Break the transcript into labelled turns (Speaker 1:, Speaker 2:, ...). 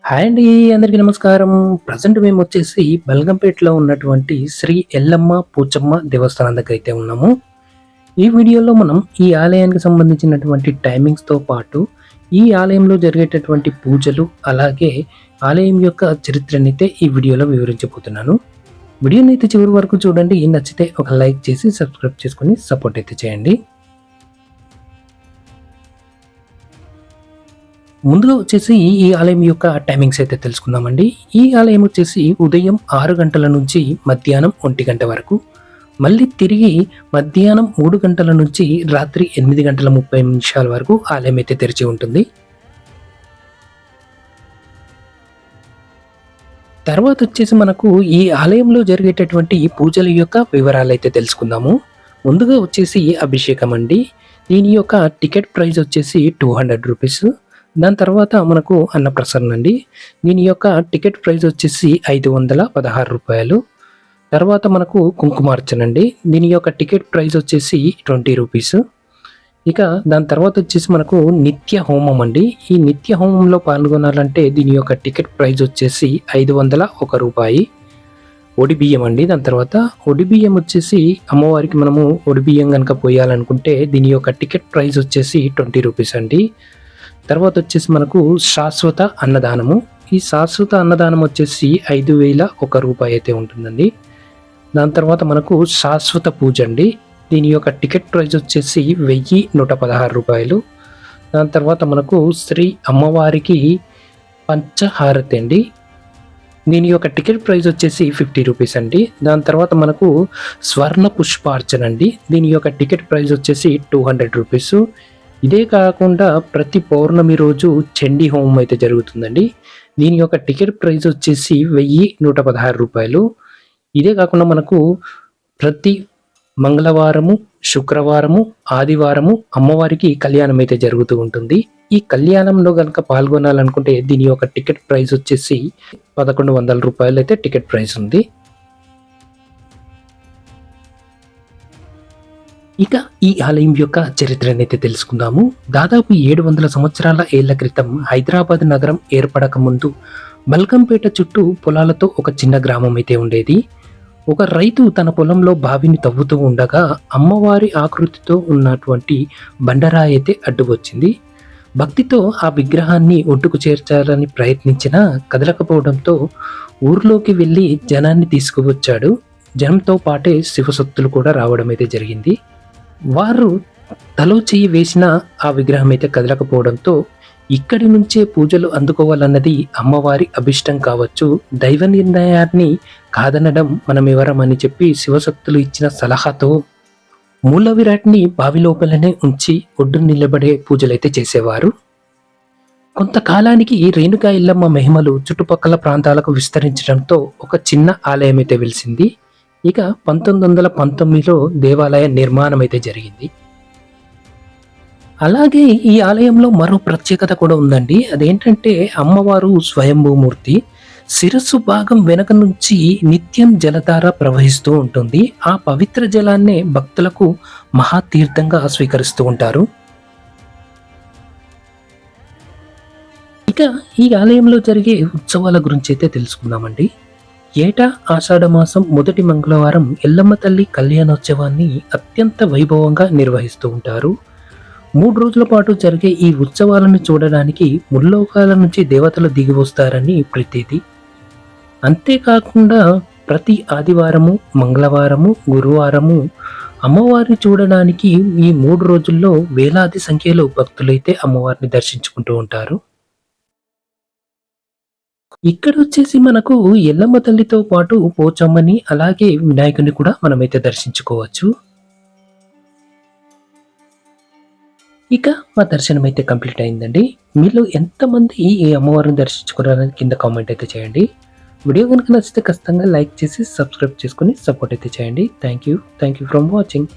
Speaker 1: Hi అండి. అందరికీ నమస్కారం. ప్రజెంట్ మేమొచ్చేసి బల్గంపేటలో ఉన్నటువంటి శ్రీ ఎల్లమ్మ పోచమ్మ దేవస్థానం దగ్గరైతే ఉన్నాము. ఈ వీడియోలో మనం ఈ ఆలయానికి సంబంధించినటువంటి టైమింగ్స్‌తో పాటు, ఈ ఆలయంలో జరిగేటటువంటి పూజలు, అలాగే ఆలయం యొక్క చరిత్రనైతే ఈ వీడియోలో వివరించబోతున్నాను. వీడియోనైతే చివరి వరకు చూడండి. నచ్చితే ఒక లైక్ చేసి, సబ్స్క్రైబ్ చేసుకొని సపోర్ట్ అయితే చేయండి. ముందుగా వచ్చేసి ఈ ఆలయం యొక్క టైమింగ్స్ అయితే తెలుసుకుందామండి. ఈ ఆలయం వచ్చేసి ఉదయం 6 గంటల నుంచి మధ్యాహ్నం 1 గంట వరకు, మళ్ళీ తిరిగి మధ్యాహ్నం 3 గంటల నుంచి రాత్రి 8 గంటల 30 నిమిషాల వరకు ఆలయం అయితే తెరిచి ఉంటుంది. తర్వాత వచ్చేసి మనకు ఈ ఆలయంలో జరిగేటటువంటి పూజల యొక్క వివరాలు అయితే తెలుసుకుందాము. ముందుగా వచ్చేసి అభిషేకం అండి. దీని యొక్క టికెట్ ప్రైస్ వచ్చేసి 200 రూపీస్. దాని తర్వాత మనకు అన్నప్రసన్న అండి. దీని యొక్క టికెట్ ప్రైస్ వచ్చేసి 516 రూపాయలు. తర్వాత మనకు కుంకుమార్చన అండి. దీని యొక్క టికెట్ ప్రైస్ వచ్చేసి 20 రూపీస్. ఇక దాని తర్వాత వచ్చేసి మనకు నిత్య హోమం అండి. ఈ నిత్య హోమంలో పాల్గొనాలంటే దీని యొక్క టికెట్ ప్రైస్ వచ్చేసి 501 రూపాయి. ఒడిబియ్యం అండి. దాని తర్వాత ఒడిబియ్యం వచ్చేసి అమ్మవారికి మనము ఒడిబియ్యం కనుక పోయాలనుకుంటే దీని యొక్క టికెట్ ప్రైస్ వచ్చేసి 20 రూపీస్ అండి. తర్వాత వచ్చేసి మనకు శాశ్వత అన్నదానము. ఈ శాశ్వత అన్నదానం వచ్చేసి 5,001 రూపాయి అయితే ఉంటుందండి. దాని తర్వాత మనకు శాశ్వత పూజ అండి. దీని యొక్క టికెట్ ప్రైస్ వచ్చేసి 1,116 రూపాయలు. దాని తర్వాత మనకు శ్రీ అమ్మవారికి పంచహారతి అండి. దీని యొక్క టికెట్ ప్రైస్ వచ్చేసి 50 రూపీస్ అండి. దాని తర్వాత మనకు స్వర్ణ పుష్పార్చన అండి. దీని యొక్క టికెట్ ప్రైస్ వచ్చేసి 200 రూపీస్. ఇదే కాకుండా ప్రతి పౌర్ణమి రోజు చండీ హోమం అయితే జరుగుతుందండి. దీని యొక్క టికెట్ ప్రైస్ వచ్చేసి 1,116 రూపాయలు. ఇదే కాకుండా మనకు ప్రతి మంగళవారము, శుక్రవారము, ఆదివారము అమ్మవారికి కళ్యాణం అయితే జరుగుతూ ఉంటుంది. ఈ కళ్యాణంలో కనుక పాల్గొనాలనుకుంటే దీని యొక్క టికెట్ ప్రైస్ వచ్చేసి 1,100 రూపాయలు అయితే టికెట్ ప్రైస్ ఉంది. ఇక ఈ ఆలయం యొక్క చరిత్రనైతే తెలుసుకుందాము. దాదాపు 700 సంవత్సరాల ఏళ్ల క్రితం హైదరాబాద్ నగరం ఏర్పడక ముందు బల్కంపేట చుట్టూ పొలాలతో ఒక చిన్న గ్రామం అయితే ఉండేది. ఒక రైతు తన పొలంలో బావిని తవ్వుతూ ఉండగా అమ్మవారి ఆకృతితో ఉన్నటువంటి బండరాయి అయితే అడ్డు వచ్చింది. భక్తితో ఆ విగ్రహాన్ని ఒడ్డుకు చేర్చాలని ప్రయత్నించినా కదలకపోవడంతో ఊర్లోకి వెళ్ళి జనాన్ని తీసుకువచ్చాడు. జనంతో పాటే శివశక్తులు కూడా రావడం అయితే జరిగింది. వారు తలో చెయ్యి వేసిన ఆ విగ్రహం అయితే కదలకపోవడంతో ఇక్కడి నుంచే పూజలు అందుకోవాలన్నది అమ్మవారి అభిష్టం కావచ్చు, దైవ నిర్ణయాన్ని కాదనడం మనమెవరం అని చెప్పి శివశక్తులు ఇచ్చిన సలహాతో మూల విరాట్ని బావి లోపలనే ఉంచి ఒడ్డు నిలబడే పూజలైతే చేసేవారు. కొంతకాలానికి రేణుకా ఎల్లమ్మ మహిమలు చుట్టుపక్కల ప్రాంతాలకు విస్తరించడంతో ఒక చిన్న ఆలయం అయితే వెలిసింది. ఇక 1919లో దేవాలయ నిర్మాణం అయితే జరిగింది. అలాగే ఈ ఆలయంలో మరో ప్రత్యేకత కూడా ఉందండి. అదేంటంటే అమ్మవారు స్వయంభూమూర్తి. శిరస్సు భాగం వెనక నుంచి నిత్యం జలధార ప్రవహిస్తూ ఉంటుంది. ఆ పవిత్ర జలాన్నే భక్తులకు మహాతీర్థంగా స్వీకరిస్తూ ఉంటారు. ఇక ఈ ఆలయంలో జరిగే ఉత్సవాల గురించి అయితే తెలుసుకుందామండి. ఏటా ఆషాఢమాసం మొదటి మంగళవారం ఎల్లమ్మ తల్లి కళ్యాణోత్సవాన్ని అత్యంత వైభవంగా నిర్వహిస్తూ ఉంటారు. 3 రోజుల పాటు జరిగే ఈ ఉత్సవాలను చూడడానికి ముల్లోకాల నుంచి దేవతలు దిగి వస్తారని ప్రతీతి. అంతేకాకుండా ప్రతి ఆదివారము, మంగళవారము, గురువారము అమ్మవారిని చూడడానికి ఈ 3 రోజుల్లో వేలాది సంఖ్యలో భక్తులైతే అమ్మవారిని దర్శించుకుంటూ ఉంటారు. ఇక్కడ వచ్చేసి మనకు ఎల్లమ్మ తల్లితో పాటు పోచమ్మని, అలాగే వినాయకుని కూడా మనమైతే దర్శించుకోవచ్చు. ఇక మా దర్శనం అయితే కంప్లీట్ అయిందండి. మీలో ఎంతమంది ఈ అమ్మవారిని దర్శించుకున్నారని కింద కామెంట్ అయితే చేయండి. వీడియో కనుక నచ్చితే ఖచ్చితంగా లైక్ చేసి సబ్స్క్రైబ్ చేసుకుని సపోర్ట్ అయితే చేయండి. Thank you from watching.